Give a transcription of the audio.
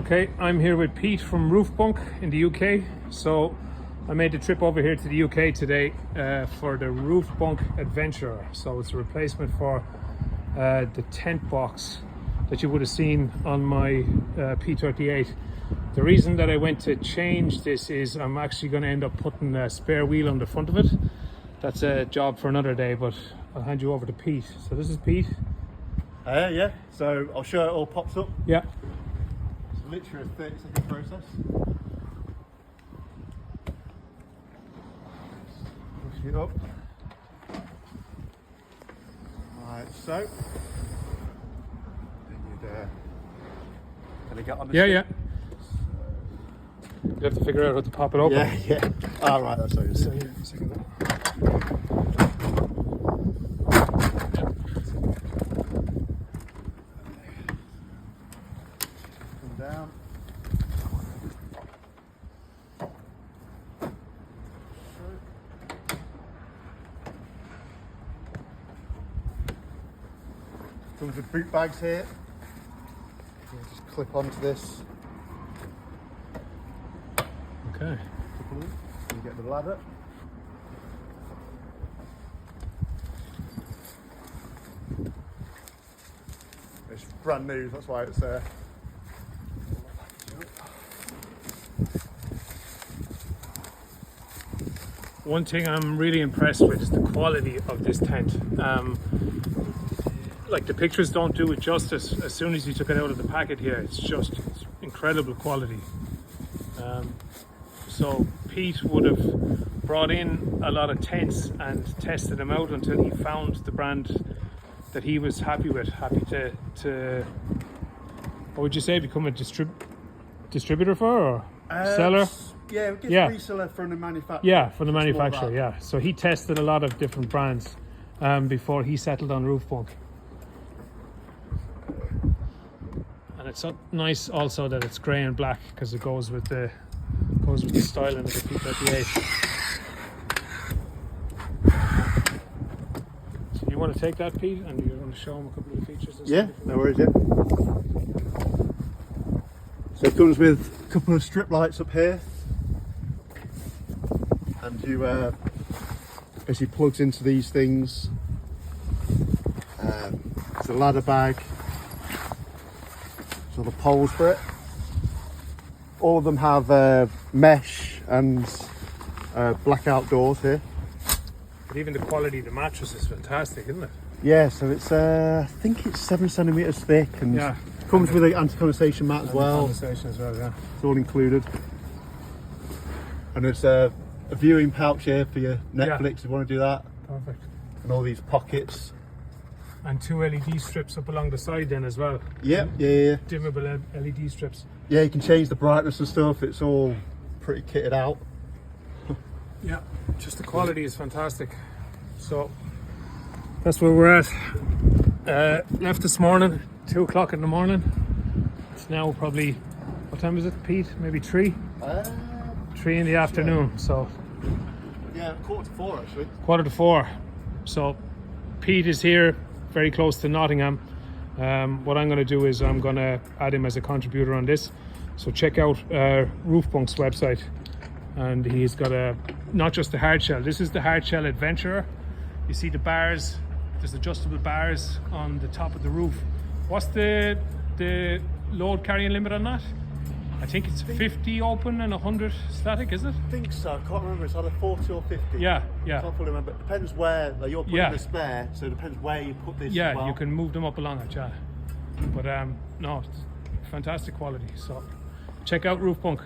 Okay, I'm here with Pete from Roofbunk in the UK. So I made the trip over here to the UK today for the Roofbunk Adventurer. So it's a replacement for the tent box that you would have seen on my P38. The reason that I went to change this is I'm actually going to end up putting a spare wheel on the front of it. That's a job for another day, but I'll hand you over to Pete. So this is Pete. Yeah, so I'll show it all pops up. Yeah. It's literally a 30-second process. Push it up. Right, so. Can I get on the Yeah. You have to figure out how to pop it open. Yeah. All right, that's okay. So here, second that. Come down. Comes with boot bags here. You just clip onto this. Okay. You get the ladder. It's brand new, that's why it's there. One thing I'm really impressed with is the quality of this tent. Like the pictures don't do it justice. As soon as you took it out of the packet here, it's incredible quality. So Pete would have brought in a lot of tents and tested them out until he found the brand that he was happy with. Happy to what would you say, become a distributor for, or seller? Yeah, we get reseller from the manufacturer. Yeah, from the manufacturer, yeah. So he tested a lot of different brands before he settled on Roofbunk. And it's so nice also that it's grey and black because it goes with the styling of the P38. So you want to take that, Pete, and you want to show him a couple of the features? Yeah, no worries, yeah. So it comes with a couple of strip lights up here. And you, as he plugs into these things, it's a ladder bag, so the poles for it. All of them have mesh and blackout doors here. But even the quality of the mattress is fantastic, isn't it? Yeah, so it's I think it's 7 centimeters thick, and comes with an anti-condensation mat as well. Condensation as well, yeah. It's all included. And it's a viewing pouch here for your Netflix if you want to do that. Perfect. And all these pockets. And 2 LED strips up along the side then as well. Yeah. Dimmable LED strips. Yeah, you can change the brightness and stuff. It's all pretty kitted out. Yeah, just the quality is fantastic. So that's where we're at. Left this morning, 2 o'clock in the morning. It's now probably, what time is it, Pete? Maybe 3? 3 in the afternoon. So yeah, 3:45 actually. 3:45. So Pete is here, very close to Nottingham. What I'm going to do is I'm going to add him as a contributor on this. So check out Roofbunk's website, and he's got not just the hard shell. This is the hard shell Adventurer. You see the bars. There's adjustable bars on the top of the roof. What's the load carrying limit on that? I think it's 50 open and 100 static, is it? I think so. I can't remember. It's either 40 or 50. Yeah. I can't fully remember. It depends where you're putting the spare, so it depends where you put this. Yeah, as well. you can move them up along it, yeah. But no, it's fantastic quality. So check out Roofbunk.